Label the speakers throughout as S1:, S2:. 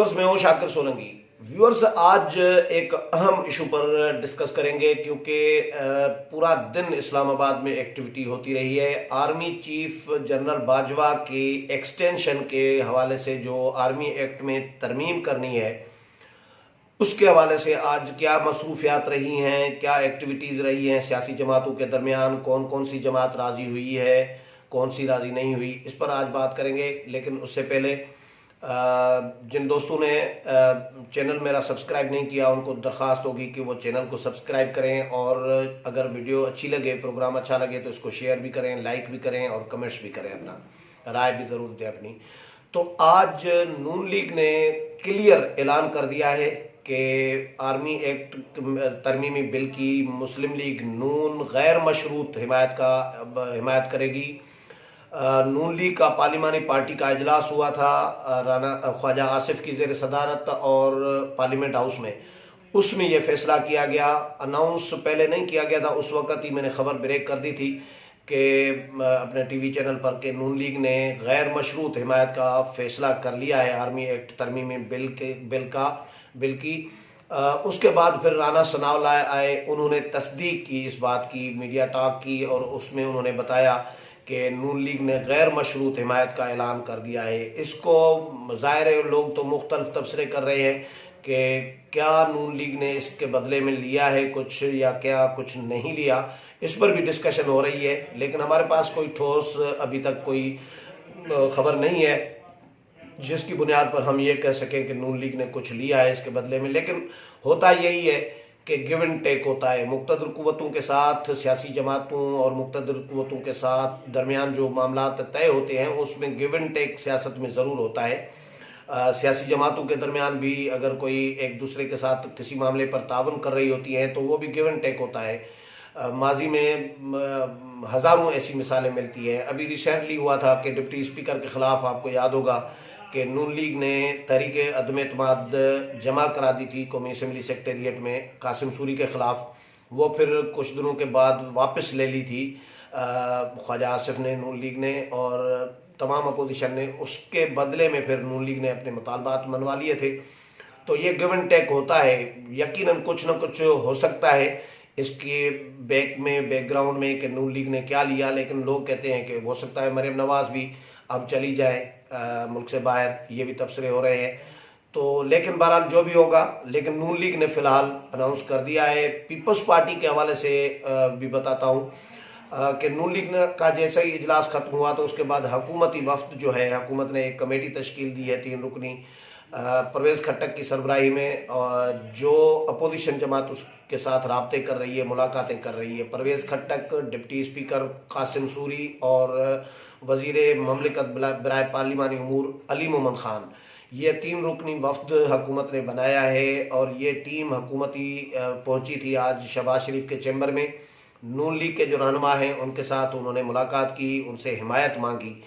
S1: मैं हूं शाकिर सोलंकी। व्यूअर्स, आज एक अहम इशू पर डिस्कस करेंगे क्योंकि पूरा दिन इस्लामाबाद में एक्टिविटी होती रही है। आर्मी चीफ जनरल बाजवा की एक्सटेंशन के हवाले से जो आर्मी एक्ट में तरमीम करनी है, उसके हवाले से आज क्या मसरूफियात रही हैं, क्या एक्टिविटीज़ रही हैं सियासी जमातों के दरमियान, कौन कौन सी जमात राज़ी हुई है, कौन सी राज़ी नहीं हुई, इस पर आज बात करेंगे। लेकिन उससे पहले जिन दोस्तों ने चैनल मेरा सब्सक्राइब नहीं किया, उनको दरख्वास्त होगी कि वो चैनल को सब्सक्राइब करें, और अगर वीडियो अच्छी लगे, प्रोग्राम अच्छा लगे तो इसको शेयर भी करें, लाइक भी करें और कमेंट्स भी करें, अपना राय भी ज़रूर दें अपनी। तो आज नून लीग ने क्लियर ऐलान कर दिया है कि आर्मी एक्ट तरमीमी बिल की मुस्लिम लीग नून गैर मशरूत हिमायत करेगी। नून लीग का पार्लिमानी पार्टी का इजलास हुआ था राना ख्वाजा आसिफ की ज़ेर सदारत और पार्लियामेंट हाउस में। उसमें यह फैसला किया गया, अनाउंस पहले नहीं किया गया था, उस वक़्त ही मैंने खबर ब्रेक कर दी थी कि अपने टीवी चैनल पर कि नून लीग ने गैर मशरूत हिमायत का फैसला कर लिया है आर्मी एक्ट तरमीमी बिल की। उसके बाद फिर राना सनाउल्लाह आए, उन्होंने तस्दीक की इस बात की, मीडिया टॉक की, और उसमें उन्होंने बताया कि नून लीग ने गैर मशरूत हिमायत का ऐलान कर दिया है। इसको ज़ाहिर है लोग तो मुख्तलिफ तबसरे कर रहे हैं कि क्या नून लीग ने इसके बदले में लिया है कुछ या क्या कुछ नहीं लिया, इस पर भी डिस्कशन हो रही है। लेकिन हमारे पास कोई ठोस अभी तक कोई खबर नहीं है जिसकी बुनियाद पर हम ये कह सकें कि नून लीग ने कुछ लिया है इसके बदले में। लेकिन होता यही है कि गिव एंड टेक होता है, मुक़्तदर क़ुव्वतों के साथ, सियासी जमातों और मुक़्तदर क़ुव्वतों के साथ दरमियान जो मामला तय होते हैं उसमें गिव एंड टेक सियासत में ज़रूर होता है। सियासी जमातों के दरमियान भी अगर कोई एक दूसरे के साथ किसी मामले पर तावन कर रही होती हैं तो वो भी गिव एंड टेक होता है। माजी में हज़ारों ऐसी मिसालें मिलती हैं। अभी रिसेंटली हुआ था कि डिप्टी स्पीकर के ख़िलाफ़, आपको याद होगा कि नून लीग ने तहरीक अदम एतमाद जमा करा दी थी कौमी असम्बली सेक्रेटेरिएट में कासिम सूरी के ख़िलाफ़। वो फिर कुछ दिनों के बाद वापस ले ली थी ख्वाजा आसिफ ने, नून लीग ने और तमाम अपोजिशन ने। उसके बदले में फिर नून लीग ने अपने मुतालबात मनवा लिए थे। तो ये गिव एंड टेक होता है, यकीनन कुछ न कुछ हो सकता है इसके बैकग्राउंड में कि नून लीग ने क्या लिया। लेकिन लोग कहते हैं कि हो सकता है मरीम नवाज़ भी अब चली जाए मुल्क से बाहर, ये भी तबसरे हो रहे हैं। तो लेकिन बहरहाल जो भी होगा, लेकिन नून लीग ने फ़िलहाल अनाउंस कर दिया है। पीपल्स पार्टी के हवाले से भी बताता हूँ कि नून लीग का जैसे ही इजलास ख़त्म हुआ तो उसके बाद हुकूमती वफ्द जो है, हुकूमत ने एक कमेटी तश्कील दी है 3 रुकनी परवेज़ खट्टक की सरबराही में, और जो अपोजिशन जमात उसके साथ राब्ते कर रही है, मुलाकातें कर रही है। परवेज़ खट्टक, डिप्टी स्पीकर कासिम सूरी और वज़ीर ममलिकत बराए पार्लिमानी उमूर अली मोहम्मद ख़ान, ये 3 रुकनी वफ्द हुकूमत ने बनाया है। और ये टीम हुकूमती पहुंची थी आज शहबाज शरीफ के चैम्बर में। नून लीग के जो रहनुमा हैं उनके साथ उन्होंने मुलाकात की, उनसे हिमायत मांगी।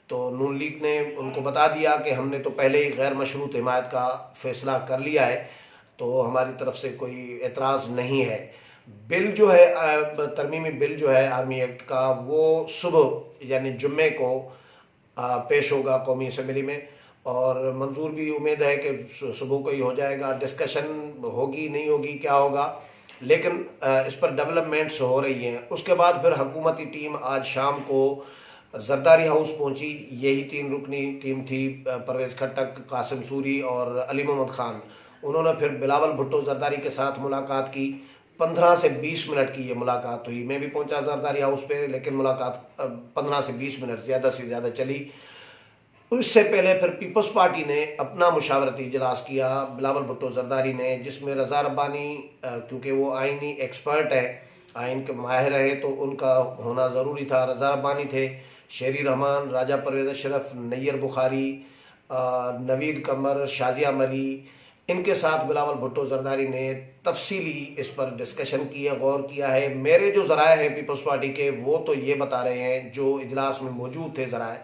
S1: तो नून लीग ने उनको बता दिया कि हमने तो पहले ही गैर मशरूत हिमायत का फ़ैसला कर लिया है, तो हमारी तरफ से कोई एतराज़ नहीं है। बिल जो है, तरमीमी बिल जो है आर्मी एक्ट का, वो सुबह यानी जुम्मे को पेश होगा कौमी असम्बली में, और मंजूर भी उम्मीद है कि सुबह को ही हो जाएगा। डिस्कशन होगी नहीं होगी क्या होगा, लेकिन इस पर डेवलपमेंट्स हो रही हैं। उसके बाद फिर हुकूमती टीम आज शाम को जरदारी हाउस पहुंची। यही 3 रुकनी टीम थी, परवेज़ खट्टक, कासिम सूरी और अली मोहम्मद ख़ान। उन्होंने फिर बिलावल भुट्टो जरदारी के साथ मुलाकात की। 15 से 20 मिनट की ये मुलाकात हुई। मैं भी पहुंचा जरदारी हाउस पे, लेकिन मुलाकात 15 से 20 मिनट ज़्यादा से ज़्यादा चली। उससे पहले फिर पीपल्स पार्टी ने अपना मुशावरती इजलास किया, बिलावल भुट्टो जरदारी ने, जिसमें रज़ा रब्बानी, क्योंकि वो आइनी एक्सपर्ट है, आइन के माहिर है, तो उनका होना ज़रूरी था। रज़ा रब्बानी थे, शेरी रहमान, राजा परवेज़ अशरफ, नैयर बुखारी, नवीद कमर, शाजिया मरी, इनके साथ बिलावल भुट्टो जरदारी ने तफसीली इस पर डिस्कशन की है, गौर किया है। मेरे जो ज़राए हैं पीपल्स पार्टी के, वो तो ये बता रहे हैं, जो इजलास में मौजूद थे ज़राए,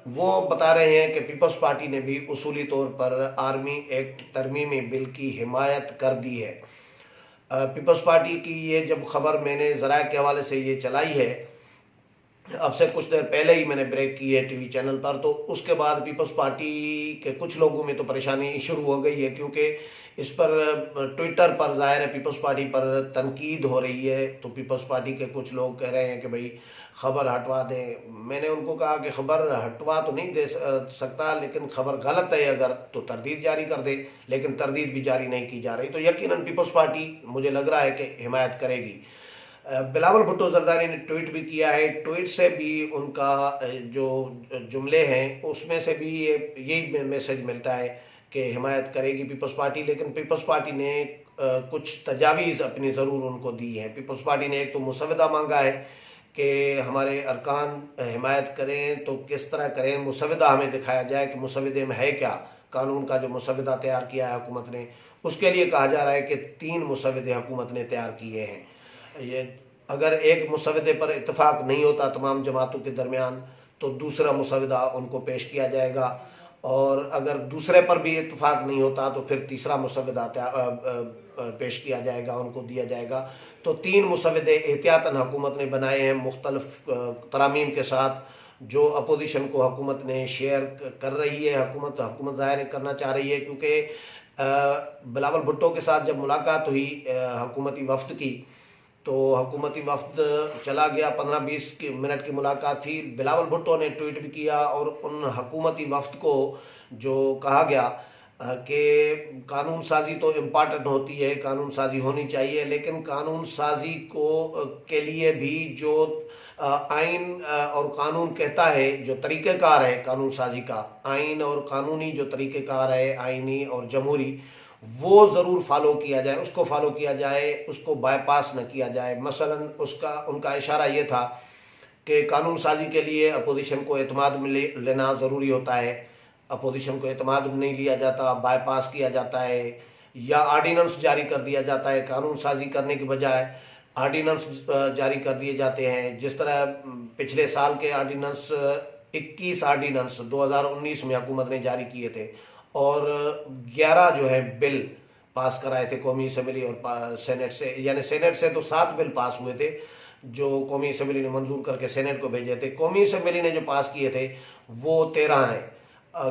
S1: वो बता रहे हैं कि पीपल्स पार्टी ने भी उसूली तौर पर आर्मी एक्ट तरमीमी बिल की हिमायत कर दी है। पीपल्स पार्टी की ये जब खबर मैंने ज़राए के हवाले से ये चलाई है अब से कुछ देर पहले ही मैंने ब्रेक की है टीवी चैनल पर, तो उसके बाद पीपल्स पार्टी के कुछ लोगों में तो परेशानी शुरू हो गई है, क्योंकि इस पर ट्विटर पर जाहिर है पीपल्स पार्टी पर तनकीद हो रही है। तो पीपल्स पार्टी के कुछ लोग कह रहे हैं कि भाई खबर हटवा दें। मैंने उनको कहा कि खबर हटवा तो नहीं दे सकता, लेकिन खबर गलत है अगर तो तरदीद जारी कर दे, लेकिन तरदीद भी जारी नहीं की जा रही। तो यकीनन पीपल्स पार्टी मुझे लग रहा है कि हिमायत करेगी। बिलावल भुट्टो जरदारी ने ट्वीट भी किया है, ट्वीट से भी उनका जो जुमले हैं उसमें से भी यही मैसेज मिलता है कि हिमायत करेगी पीपल्स पार्टी। लेकिन पीपल्स पार्टी ने कुछ तजावीज़ अपनी ज़रूर उनको दी हैं। पीपल्स पार्टी ने एक तो मुसवदा मांगा है कि हमारे अरकान हिमायत करें, तो किस तरह करें, मुसवदा हमें दिखाया जाए कि मुसवदे में है क्या। कानून का जो मुसवदा तैयार किया है हुकूमत ने, उसके लिए कहा जा रहा है कि 3 मुसवदे हुकूमत ने तैयार किए हैं। ये अगर एक मुसवदे पर इत्तेफाक नहीं होता तमाम जमातों के दरमियान, तो दूसरा मुसवदा उनको पेश किया जाएगा, और अगर दूसरे पर भी इत्तेफाक नहीं होता तो फिर तीसरा मुसवदा पेश किया जाएगा, उनको दिया जाएगा। तो 3 मुसवदे एहतियातन हुकूमत ने बनाए हैं मुख्तलिफ तरामीम के साथ, जो अपोजिशन को हुकूमत ने शेयर कर रही है। हुकूमत ज़ाहिर करना चाह रही है, क्योंकि बिलावल भुट्टो के साथ जब मुलाकात हुई हुकूमती वफ्द की, तो हुकूमती वफ्द चला गया, 15-20 मिनट की मुलाकात थी। बिलावल भुट्टो ने ट्वीट भी किया और उन हुकूमती वफ्द को जो कहा गया कि कानून साजी तो इम्पॉर्टेंट होती है, कानून साजी होनी चाहिए, लेकिन कानून साजी के लिए भी जो आइन और कानून कहता है, जो तरीक़ेकार है कानून साजी का, आइन और कानूनी जो तरीक़ेकार है आइनी और जमहूरी, वो ज़रूर फॉलो किया जाए, उसको फॉलो किया जाए, उसको बाईपास न किया जाए। मसलन उनका इशारा ये था कि कानून साजी के लिए अपोजिशन को एतमाद में लेना ज़रूरी होता है। अपोजिशन को एतमाद में नहीं लिया जाता, बाईपास किया जाता है, या आर्डीनेंस जारी कर दिया जाता है। कानून साजी करने के बजाय आर्डीनेंस जारी कर दिए जाते हैं। जिस तरह पिछले साल के आर्डीनेंस 21 आर्डीनेंस 2019 में हुकूमत ने जारी किए थे, और 11 जो है बिल पास कराए थे कौमी असम्बली और सेनेट से, यानी सेनेट से तो 7 बिल पास हुए थे जो कौमी असम्बली ने मंजूर करके सेनेट को भेजे थे। कौमी असम्बली ने जो पास किए थे वो 13 हैं,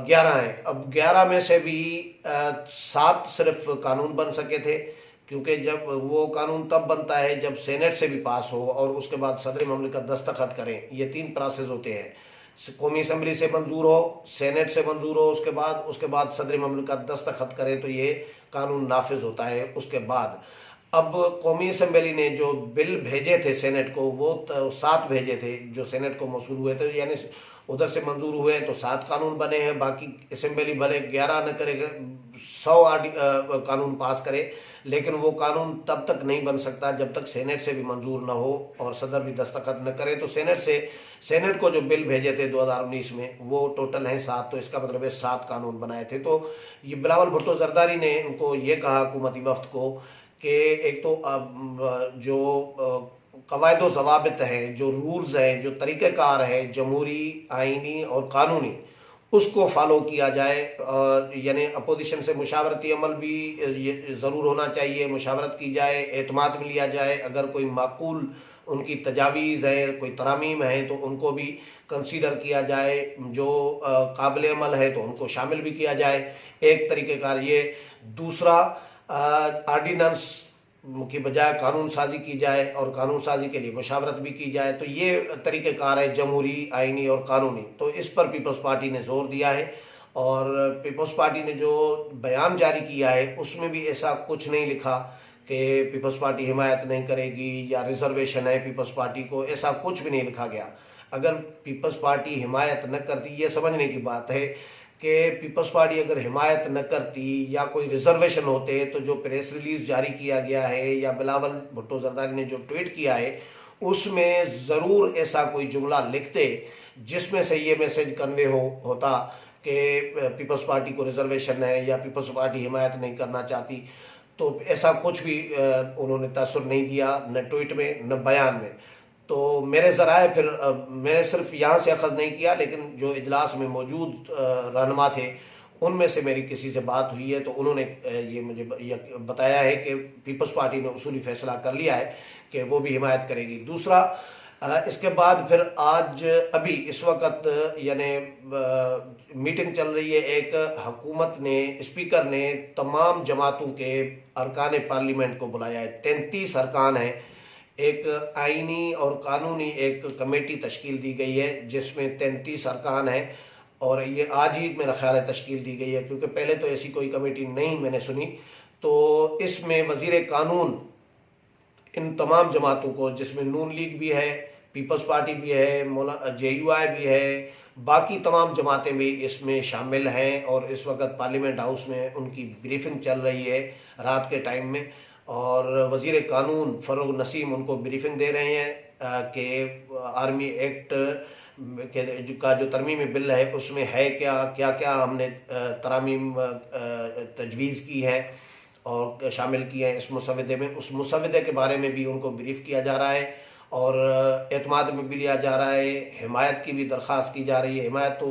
S1: 11 हैं। अब 11 में से भी 7 सिर्फ कानून बन सके थे, क्योंकि जब वो कानून तब बनता है जब सेनेट से भी पास हो और उसके बाद सदर ममलिकत दस्तखत करें। ये 3 प्रोसेस होते हैं, कौमी असम्बली से मंजूर हो, सेनेट से मंजूर हो, उसके बाद सदर ममलिकत दस्तखत करे तो ये कानून नाफिज होता है। उसके बाद अब कौमी असम्बली ने जो बिल भेजे थे सेनेट को, वो 7 भेजे थे जो सेनेट को मौसूल हुए थे, यानी उधर से मंजूर हुए तो 7 कानून बने हैं। बाकी असम्बली भले 11 न करे, 100 कानून पास करे, लेकिन वो कानून तब तक नहीं बन सकता जब तक सेनेट से भी मंजूर न हो और सदर भी दस्तखत न करे। तो सेनेट को जो बिल भेजे थे 2019 में वो टोटल हैं 7, तो इसका मतलब है 7 कानून बनाए थे। तो ये बिलावल भुट्टो जरदारी ने उनको ये कहा हुकूमती वफ्द को कि एक तो जो कवायद ज़वाबित हैं, जो रूल्स हैं, जो तरीक़ेकार है जमहूरी, आइनी और कानूनी, उसको फॉलो किया जाए। यानी अपोजिशन से मुशावरती अमल भी ज़रूर होना चाहिए, मुशावरत की जाए, एतमाद में लिया जाए। अगर कोई माकूल उनकी तजावीज़ है, कोई तरामीम है, तो उनको भी कंसीडर किया जाए, जो काबिल अमल है तो उनको शामिल भी किया जाए। एक तरीक़ेकार ये। दूसरा, आर्डीनेंस की बजाय कानून साजी की जाए और कानून साजी के लिए मुशावरत भी की जाए। तो ये तरीक़ेकार है जमहूरी, आइनी और कानूनी। तो इस पर पीपल्स पार्टी ने ज़ोर दिया है, और पीपल्स पार्टी ने जो बयान जारी किया है उसमें भी ऐसा कुछ नहीं लिखा कि पीपल्स पार्टी हिमायत नहीं करेगी या रिजर्वेशन है पीपल्स पार्टी को, ऐसा कुछ भी नहीं लिखा गया। अगर पीपल्स पार्टी हिमायत न करती, ये समझने की बात है कि पीपल्स पार्टी अगर हिमायत न करती या कोई रिजर्वेशन होते, तो जो प्रेस रिलीज़ जारी किया गया है या बिलावल भुट्टो जरदारी ने जो ट्वीट किया है उसमें ज़रूर ऐसा कोई जुमला लिखते जिसमें से ये मैसेज कन्वे होता कि पीपल्स पार्टी को रिजर्वेशन है या पीपल्स पार्टी हिमायत नहीं करना चाहती। तो ऐसा कुछ भी उन्होंने तासुर नहीं दिया, न ट्वीट में न बयान में। तो मेरे ज़राए फिर मैंने सिर्फ यहाँ से अखज़ नहीं किया, लेकिन जो इजलास में मौजूद रहनुमा थे उनमें से मेरी किसी से बात हुई है, तो उन्होंने ये मुझे बताया है कि पीपल्स पार्टी ने उसूली फ़ैसला कर लिया है कि वो भी हिमायत करेगी। दूसरा, इसके बाद फिर आज अभी इस वक्त यानी मीटिंग चल रही है। एक हुकूमत ने, स्पीकर ने तमाम जमातों के अरकान पार्लियामेंट को बुलाया है। 33 अरकान हैं। एक आईनी और कानूनी एक कमेटी तश्कील दी गई है जिसमें 33 अरकान हैं, और ये आज ही मेरा ख्याल है तश्कील दी गई है, क्योंकि पहले तो ऐसी कोई कमेटी नहीं मैंने सुनी। तो इसमें वजीर कानून इन तमाम जमातों को, जिसमें नून लीग भी है, पीपल्स पार्टी भी है, JUI भी है, बाकी तमाम जमातें भी इसमें शामिल हैं, और इस वक्त पार्लियामेंट हाउस में उनकी ब्रीफिंग चल रही है रात के टाइम में। और वजीर कानून फरूक नसीम उनको ब्रीफिंग दे रहे हैं कि आर्मी एक्ट का जो तरमीमी बिल है उसमें है क्या क्या क्या हमने तरामीम तजवीज़ की है और शामिल किए हैं इस मुसवदे में। उस मुसवदे के बारे में भी उनको ब्रीफ किया जा रहा है और एतमाद में भी लिया जा रहा है। हिमायत की भी दरख्वास्त की जा रही है। हिमायत तो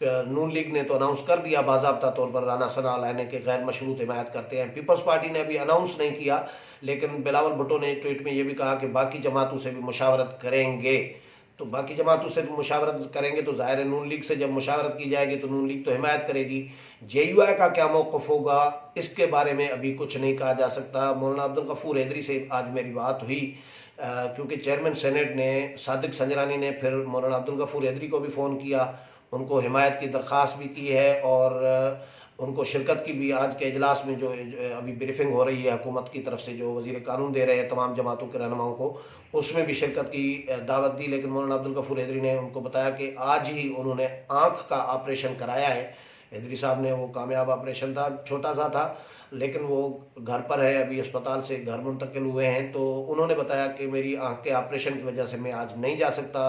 S1: नून लीग ने तो अनाउंस कर दिया बाज़ाब्ता तौर पर, राना सना लाने के गैर मशरूत हिमायत करते हैं। पीपल्स पार्टी ने अभी अनाउंस नहीं किया, लेकिन बिलावल भुट्टो ने ट्वीट में ये भी कहा कि बाकी जमातों से भी मुशावरत करेंगे। तो बाकी जमातों से मुशावरत करेंगे तो ज़ाहिर है नून लीग से जब मुशावरत की जाएगी तो नून लीग तो हिमायत करेगी। JUI का क्या मौक़िफ़ होगा इसके बारे में अभी कुछ नहीं कहा जा सकता। मौलाना अब्दुल गफूर हैदरी से आज मेरी बात हुई, क्योंकि चेयरमैन सेनेट ने सादिक संजरानी ने फिर मौलाना अब्दुल गफूर हैदरी को भी फ़ोन किया, उनको हिमायत की दरख्वास्त भी की है और उनको शिरकत की भी। आज के इजलास में जो अभी ब्रीफिंग हो रही है हुकूमत की तरफ से, जो वज़ीर कानून दे रहे हैं तमाम जमातों के रहनुमाओं को, उसमें भी शिरकत की दावत दी। लेकिन मौलाना अब्दुल गफूर हैदरी ने उनको बताया कि आज ही उन्होंने आँख का ऑपरेशन कराया है। हैदरी साहब ने, वो कामयाब ऑपरेशन था, छोटा सा था, लेकिन वो घर पर है, अभी अस्पताल से घर मुंतकिल हुए हैं। तो उन्होंने बताया कि मेरी आँख के ऑपरेशन की वजह से मैं आज नहीं जा सकता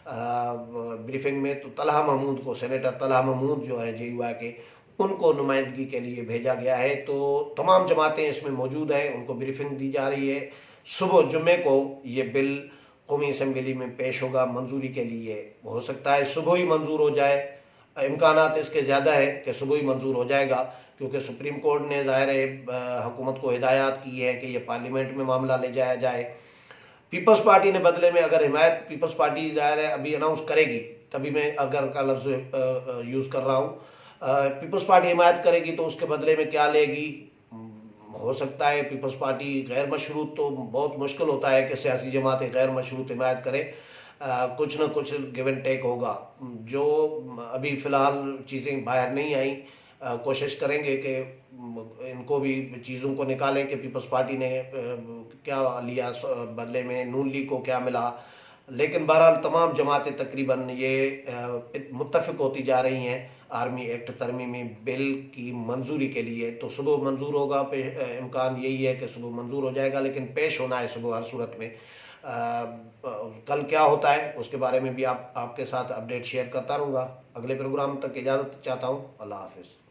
S1: ब्रीफिंग में। तो तलहा महमूद को, सेनेटर तलहा महमूद जो है JUI के, उनको नुमाइंदगी के लिए भेजा गया है। तो तमाम जमातें इसमें मौजूद हैं, उनको ब्रीफिंग दी जा रही है। सुबह जुम्मे को ये बिल कौमी असम्बली में पेश होगा मंजूरी के लिए। हो सकता है सुबह ही मंजूर हो जाए, इम्कानात इसके ज़्यादा है कि सुबह ही मंजूर हो जाएगा, क्योंकि सुप्रीम कोर्ट ने ज़ाहिर है हुकूमत को हिदायत की है कि ये पार्लियामेंट में मामला ले जाया जाए। पीपल्स पार्टी ने बदले में, अगर हिमायत पीपल्स पार्टी ज़ाहिर है अभी अनाउंस करेगी, तभी मैं अगर का लफ्ज़ यूज़ कर रहा हूँ, पीपल्स पार्टी हिमायत करेगी तो उसके बदले में क्या लेगी। हो सकता है पीपल्स पार्टी गैर मशरूत, तो बहुत मुश्किल होता है कि सियासी जमातें गैर मशरूत हिमायत करें, कुछ ना कुछ गिव एंड टेक होगा। जो अभी फ़िलहाल चीज़ें बाहर नहीं आई, कोशिश करेंगे कि इनको भी चीज़ों को निकालें कि पीपल्स पार्टी ने क्या लिया बदले में, नून लीग को क्या मिला। लेकिन बहरहाल तमाम जमातें तकरीबन ये मुत्तफ़िक होती जा रही हैं आर्मी एक्ट तरमीमी बिल की मंजूरी के लिए। तो सुबह मंजूर होगा, इम्कान यही है कि सुबह मंजूर हो जाएगा, लेकिन पेश होना है सुबह हर सूरत में। कल क्या होता है उसके बारे में भी आपके साथ अपडेट शेयर करता रहूँगा। अगले प्रोग्राम तक इजाज़त चाहता हूँ। अल्लाह हाफिज़।